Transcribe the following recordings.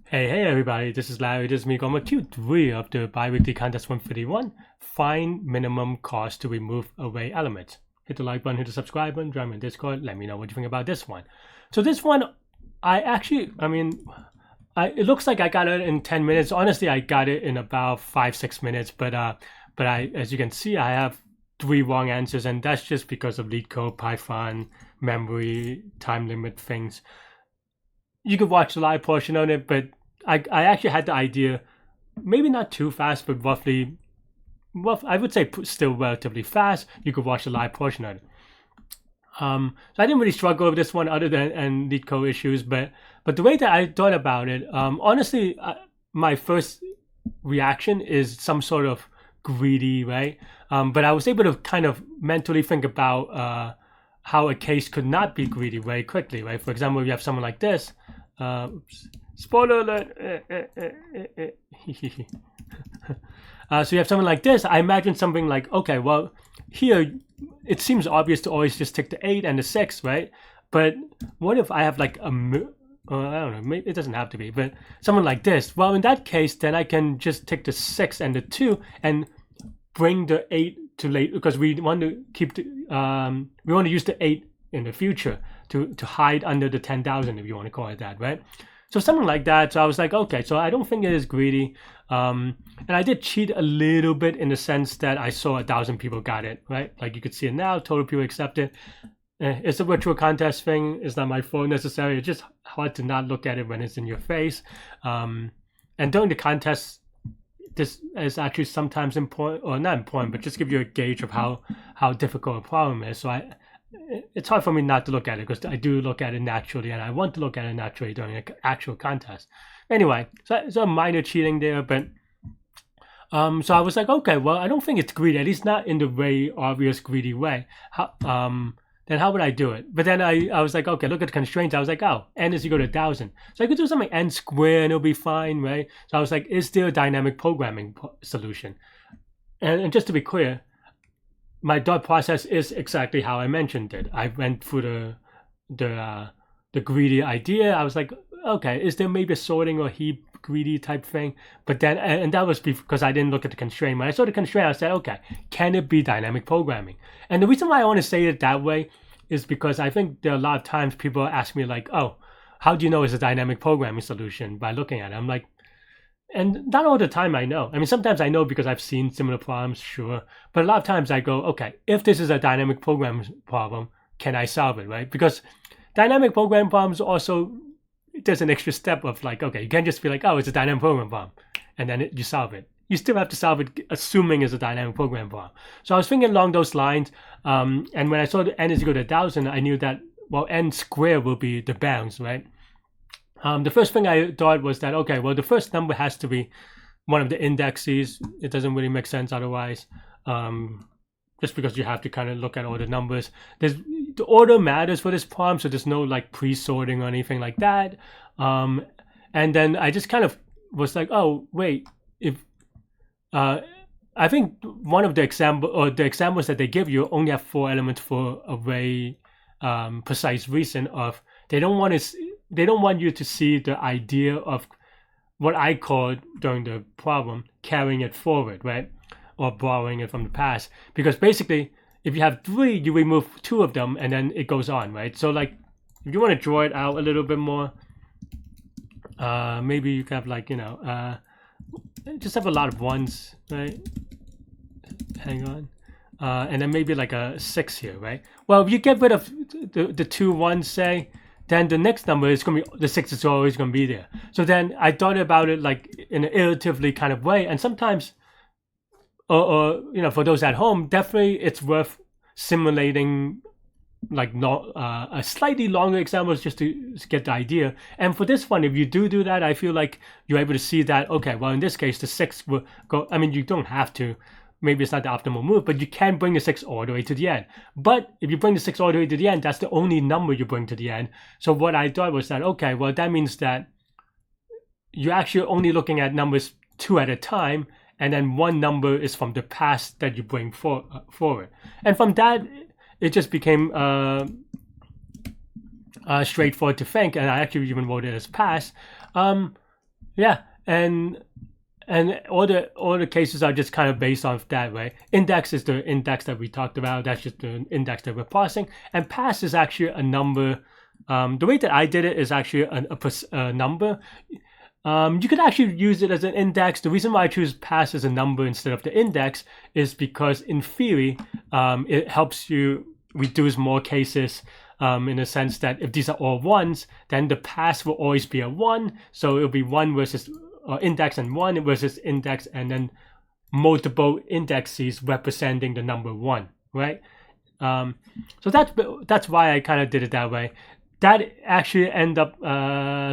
Hey everybody, this is Larry. This is me going with Q3 of the bi-weekly contest 151. Find minimum cost to remove array elements. Hit the like button, hit the subscribe button, join me in Discord. Let me know what you think about this one. So this one, it looks like I got it in 10 minutes. Honestly, I got it in about 5-6 minutes. But as you can see, I have 3 wrong answers, and that's just because of Leetcode, Python, memory, time limit things. You could watch the live portion on it, but I actually had the idea, maybe not too fast, but roughly, I would say still relatively fast. You could watch the live portion of it. So I didn't really struggle with this one other than Leetcode issues, but the way that I thought about it, honestly, my first reaction is some sort of greedy, right? But I was able to kind of mentally think about how a case could not be greedy very quickly, right? For example, if you have someone like this, spoiler alert. So you have something like this. I imagine something like, okay, well, here it seems obvious to always just take the 8 and the 6, right? But what if I have like I don't know, maybe it doesn't have to be, but someone like this. Well, in that case, then I can just take the 6 and the 2 and bring the 8 to late, because we want to keep the we want to use the 8 in the future to hide under the 10,000, if you want to call it that, right? So something like that. So I was like, okay, so I don't think it is greedy. And I did cheat a little bit in the sense that I saw 1,000 people got it, right? Like you could see it now, total people accepted. It's a virtual contest thing. It's not my fault necessarily. It's just hard to not look at it when it's in your face. And during the contest, this is actually sometimes important, or not important, but just give you a gauge of how difficult a problem is. So it's hard for me not to look at it, because I do look at it naturally, and I want to look at it naturally during an actual contest. Anyway, so a minor cheating there, but so I was like, okay, well, I don't think it's greedy, at least not in the very obvious greedy way. Then how would I do it? But then I was like, okay, look at the constraints. I was like, oh, n is equal to 1,000. So I could do something n squared and it'll be fine, right? So I was like, is there a dynamic programming solution? And just to be clear, my thought process is exactly how I mentioned it. I went through the greedy idea. I was like, okay, is there maybe a sorting or heap greedy type thing? But then, and that was because I didn't look at the constraint. When I saw the constraint, I said, okay, can it be dynamic programming? And the reason why I want to say it that way is because I think there are a lot of times people ask me like, oh, how do you know it's a dynamic programming solution by looking at it? I'm like, and not all the time I know. I mean, sometimes I know because I've seen similar problems, sure. But a lot of times I go, okay, if this is a dynamic programming problem, can I solve it, right? Because dynamic programming problems also, there's an extra step of like, okay, you can't just be like, oh, it's a dynamic programming problem, and then you solve it. You still have to solve it assuming it's a dynamic programming problem. So I was thinking along those lines, and when I saw the n is equal to 1,000, I knew that, well, n squared will be the bounds, right? The first thing I thought was that, okay, well, the first number has to be one of the indexes. It doesn't really make sense otherwise, just because you have to kind of look at all the numbers. The order matters for this problem, so there's no like pre-sorting or anything like that. And then I just kind of was like, oh, wait, if I think one of the examples that they give you only have 4 elements for a very precise reason of they don't want you to see the idea of what I called during the problem carrying it forward, right? Or borrowing it from the past. Because basically, if you have 3, you remove 2 of them and then it goes on, right? So like, if you want to draw it out a little bit more, maybe you can have like, just have a lot of 1s, right? Hang on. And then maybe like a 6 here, right? Well, if you get rid of the 2 1s, say, then the next number is going to be, the 6 is always going to be there. So then I thought about it like in an iteratively kind of way. And sometimes, or for those at home, definitely it's worth simulating like a slightly longer examples just to get the idea. And for this one, if you do that, I feel like you're able to see that, okay, well, in this case, the 6 will go, I mean, you don't have to. Maybe it's not the optimal move, but you can bring the 6 all the way to the end. But if you bring the 6 all the way to the end, that's the only number you bring to the end. So what I thought was that, okay, well, that means that you're actually only looking at numbers 2 at a time, and then 1 number is from the past that you bring forward. And from that, it just became straightforward to think, and I actually even wrote it as past. yeah, and all the cases are just kind of based off that, right? Index is the index that we talked about. That's just the index that we're parsing, and pass is actually a number. The way that I did it is actually a number. You could actually use it as an index. The reason why I choose pass as a number instead of the index is because in theory, it helps you reduce more cases in the sense that if these are all ones, then the pass will always be a one. So it'll be one versus index and one versus index and then multiple indexes representing the number one, right? So that's why I kind of did it that way. That actually ended up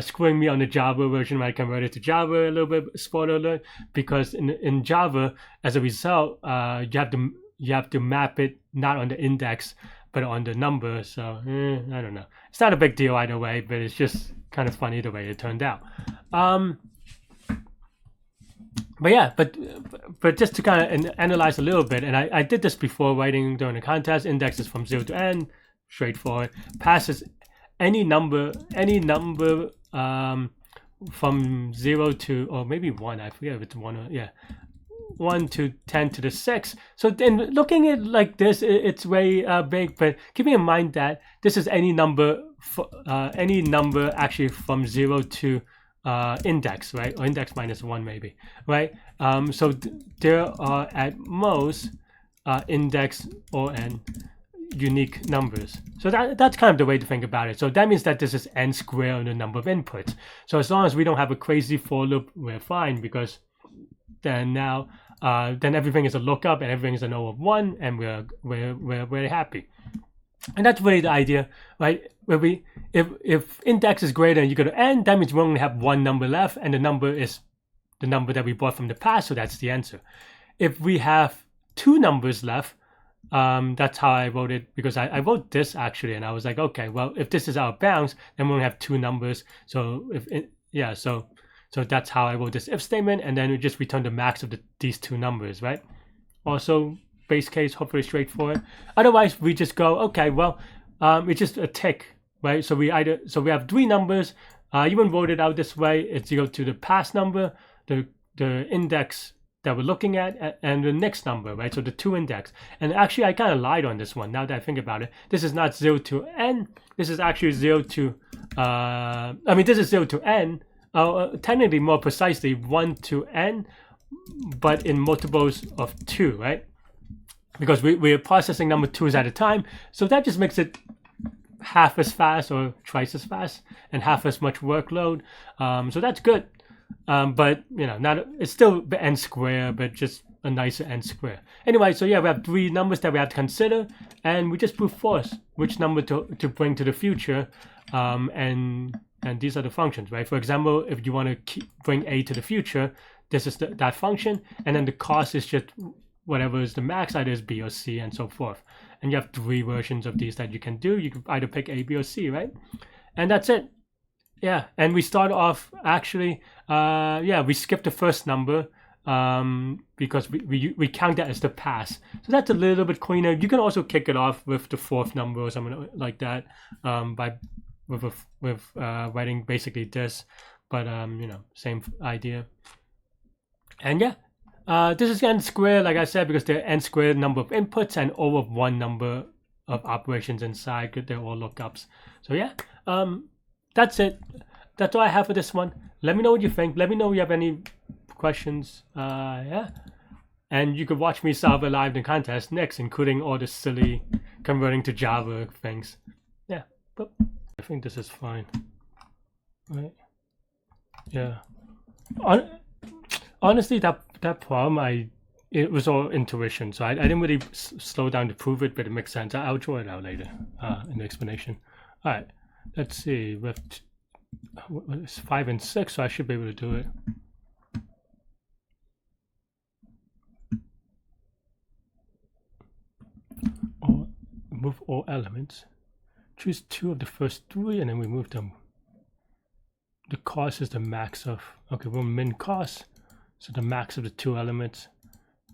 screwing me on the Java version when I converted to Java a little bit, spoiler alert, because in Java, as a result, you have to map it not on the index but on the number. So I don't know. It's not a big deal either way, but it's just kind of funny the way it turned out. But yeah, but just to kind of analyze a little bit, and I did this before writing during the contest. Indexes from 0 to n, straightforward. Passes any number from 0 to, or maybe 1, I forget if it's 1 or, yeah, 1 to 10 to the 6. So then looking at it like this, it's very big, but keeping in mind that this is any number actually from 0 to index, right? Or index minus 1 maybe, right? So there are at most index or n unique numbers. So that's kind of the way to think about it. So that means that this is n squared on the number of inputs. So as long as we don't have a crazy for loop, we're fine, because then now then everything is a lookup and everything is an O of 1, and we're happy. And that's really the idea, right? Where if index is greater than or equal to n, that means we only have one number left, and the number is the number that we brought from the past, so that's the answer. If we have two numbers left, that's how I wrote it, because I wrote this actually, and I was like, okay, well, if this is out of bounds, then we only have two numbers. So so that's how I wrote this if statement, and then we just return the max of these two numbers, right? Also, base case, hopefully straightforward. Otherwise, we just go, okay, well, it's just a tick, right? So we have three numbers. Even wrote it out this way. It's equal to the past number, the index that we're looking at, and the next number, right? So the two index. And actually, I kind of lied on this one. Now that I think about it, this is not 0 to n. This is actually 0 to, this is 0 to n. Technically, more precisely, 1 to n, but in multiples of 2, right? Because we're processing number 2s at a time. So that just makes it half as fast or twice as fast and half as much workload. So that's good. But it's still n squared, but just a nicer n squared. Anyway, so yeah, we have three numbers that we have to consider, and we just brute force which number to bring to the future, and these are the functions, right? For example, if you want to bring a to the future, this is that function, and then the cost is just whatever is the max, either is b or c, and so forth. And you have three versions of these that you can do. You can either pick a, b, or c, right? And that's it. Yeah, and we start off actually, we skip the first number because we count that as the pass. So that's a little bit cleaner. You can also kick it off with the fourth number or something like that, with writing basically this, but same idea. And yeah, this is n squared, like I said, because they're n squared number of inputs and O of 1 number of operations inside. They're all lookups. So yeah, that's it. That's all I have for this one. Let me know what you think. Let me know if you have any questions. Yeah, and you could watch me solve a live in contest next, including all the silly converting to Java things. Yeah, but I think this is fine. Right? Yeah. Honestly, that problem, it was all intuition, so I didn't really slow down to prove it, but it makes sense. I'll draw it out later in the explanation. All right, let's see. We have it's 5 and 6, so I should be able to do it. Move all elements. Choose 2 of the first 3, and then we move them. The cost is the max of. Okay, we'll min cost. So the max of the 2 elements.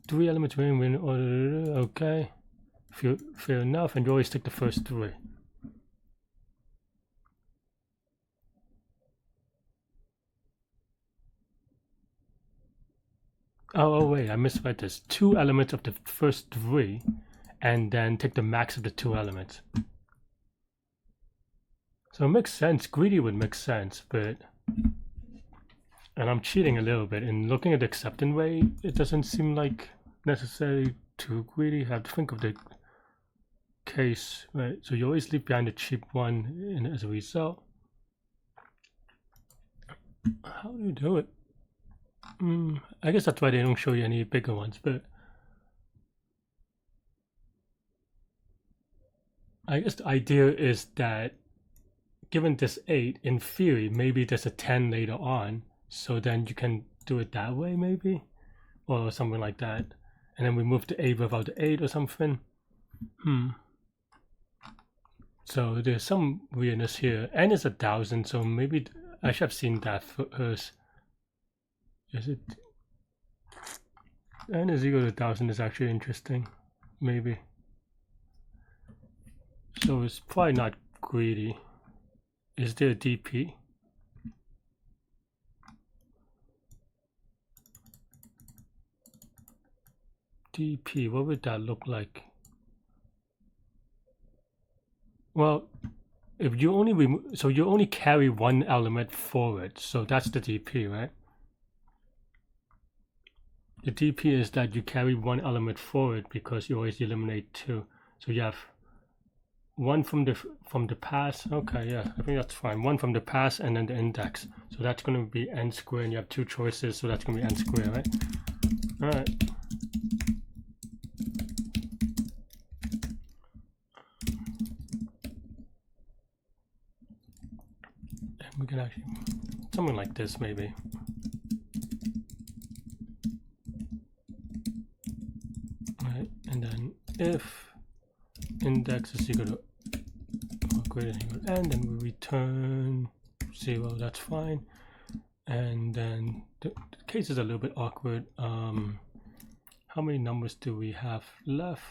3 elements win order. Okay. Fair enough, and you always take the first 3. Oh wait, I misread this. 2 elements of the first 3, and then take the max of the 2 elements. So it makes sense. Greedy would make sense, but and I'm cheating a little bit. In looking at the acceptance way, it doesn't seem like necessarily too greedy. I have to think of the case, right? So you always leave behind the cheap one as a result. How do you do it? I guess that's why they don't show you any bigger ones, but I guess the idea is that given this 8, in theory, maybe there's a 10 later on, so then you can do it that way, maybe, or something like that, and then we move the 8 without the 8 or something. So there's some weirdness here, and it's 1,000, so maybe I should have seen that first. Is it? N is equal to 1,000 is actually interesting, maybe. So it's probably not greedy. Is there a DP? DP, what would that look like? Well, if you only remove, so you only carry one element forward, so that's the DP, right? The DP is that you carry one element forward because you always eliminate 2. So you have one from the pass. Okay, yeah, I think that's fine. One from the pass and then the index. So that's going to be n squared, and you have 2 choices, so that's going to be n squared, right? All right. And we can actually something like this maybe. Right, and then if index is equal to greater than equal to n, then we return 0. That's fine. And then the case is a little bit awkward. How many numbers do we have left?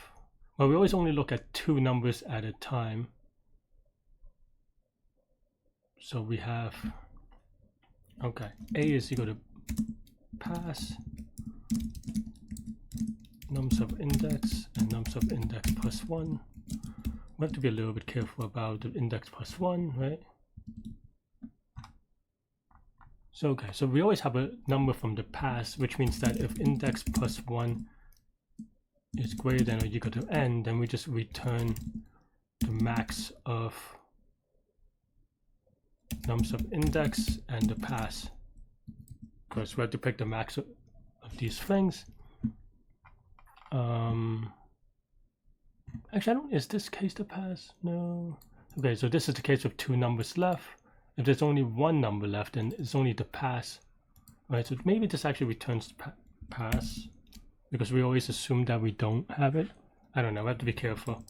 Well, we always only look at 2 numbers at a time. So we have, okay, a is equal to pass nums of index and nums of index plus 1. We have to be a little bit careful about the index plus 1, right? So okay, so we always have a number from the pass, which means that if index plus 1 is greater than or equal to n, then we just return the max of nums of index and the pass, because we have to pick the max of these things. Actually, I don't, is this case the pass? No. Okay, so this is the case with 2 numbers left. If there's only 1 number left, then it's only the pass, right? So maybe this actually returns pass, because we always assume that we don't have it. I don't know, we have to be careful.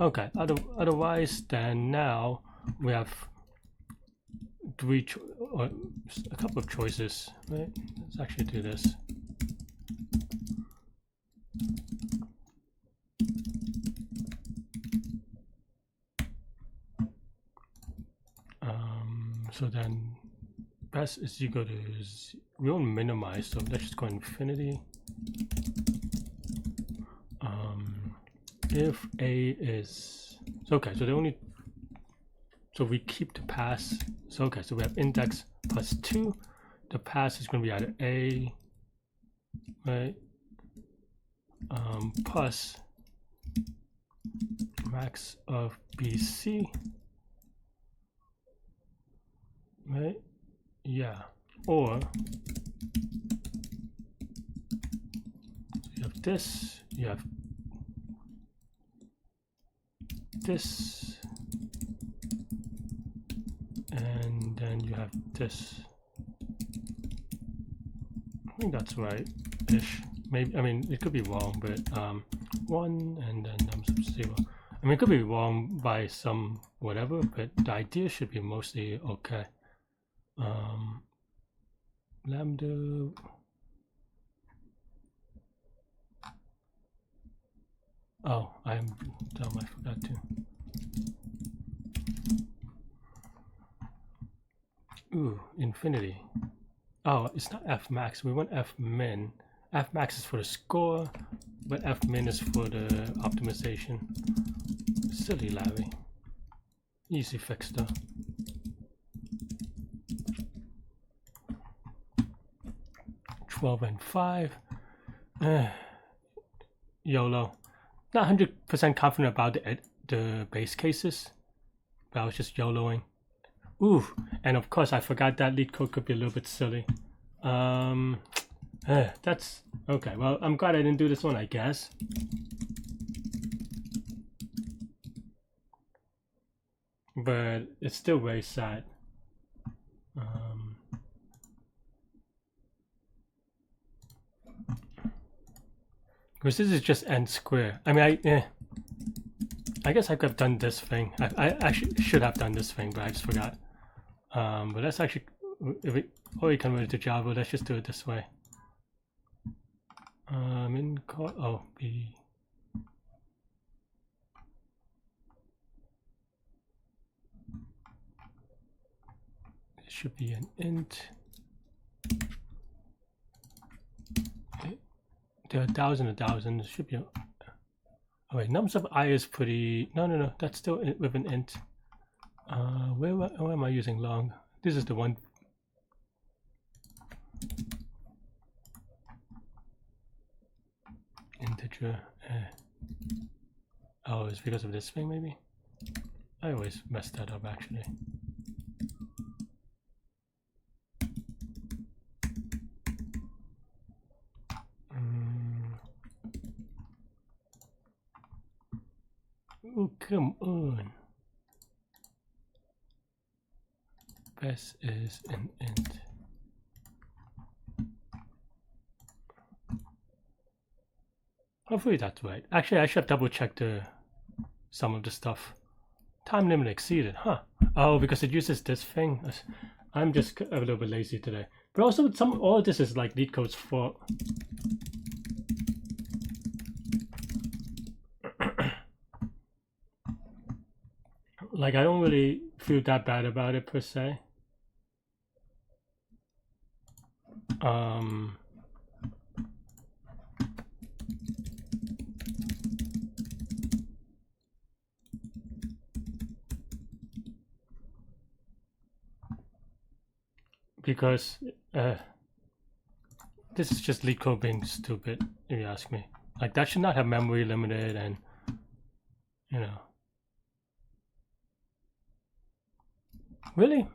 Okay, otherwise, then now we have a couple of choices, right? Let's actually do this. So then pass is equal to, we won't minimize, so let's just go infinity. If a is, so okay, so the only, so we keep the pass. So okay, so we have index plus 2. The pass is going to be either a, right, plus max of BC, right? Yeah, or you have this, you have this, and then you have this. I think that's right-ish. Maybe, I mean, it could be wrong, but 1 and then nums of 0. I mean, it could be wrong by some whatever, but the idea should be mostly okay. Lambda. Oh, I'm dumb, I forgot to. Ooh, infinity. Oh, it's not f max, we want f min. Fmax is for the score, but Fmin is for the optimization. Silly Larry. Easy fix though. And 5. YOLO. Not 100% confident about the base cases, but I was just YOLOing. Ooh, and of course I forgot that Leetcode could be a little bit silly. That's okay. Well, I'm glad I didn't do this one, I guess. But it's still very sad. Because this is just n square. I mean, I guess I could have done this thing. I actually should have done this thing, but I just forgot. But let's actually, if we already converted to Java, let's just do it this way. B. It should be an int. There are 1,000. It should be. Oh wait, nums of I is pretty. No. That's still with an int. Where am I using long? This is the one. Integer. Oh, it's because of this thing maybe. I always mess that up actually. Oh, come on. Best is an int. Hopefully that's right. Actually, I should have double checked some of the stuff. Time limit exceeded, huh? Oh, because it uses this thing. I'm just a little bit lazy today. But also, all of this is like Leetcode's fault. Like, I don't really feel that bad about it per se. Because this is just Leetcode being stupid, if you ask me. Like, that should not have memory limited, and you know. Really?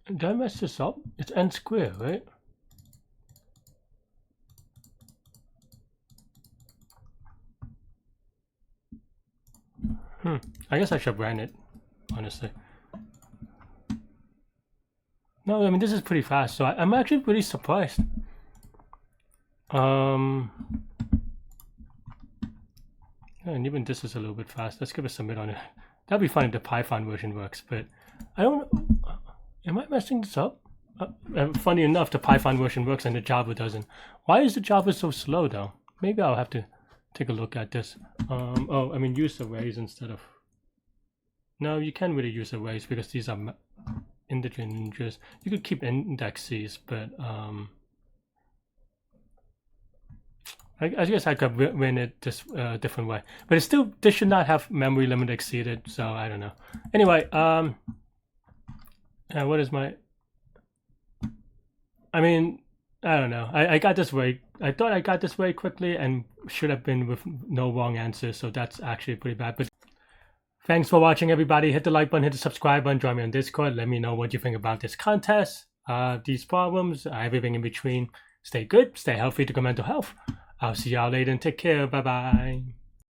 Did I mess this up? It's n square, right? I guess I should have ran it, honestly. No, I mean, this is pretty fast, so I'm actually pretty surprised. And even this is a little bit fast. Let's give a submit on it. That'd be fun if the Python version works, but I don't. Am I messing this up? Funny enough, the Python version works and the Java doesn't. Why is the Java so slow though? Maybe I'll have to take a look at this. Oh, I mean, use arrays instead of. No, you can't really use arrays because these are integers. You could keep indexes, but I guess I could win it this different way, but it's still, this should not have memory limit exceeded, so I don't know. Anyway, what is my, I mean, I don't know. I got this way, I thought I got this very quickly and should have been with no wrong answers, so that's actually pretty bad. But thanks for watching, everybody. Hit the like button, hit the subscribe button, join me on Discord. Let me know what you think about this contest, these problems, everything in between. Stay good, stay healthy to good mental health. I'll see y'all later and take care. Bye-bye.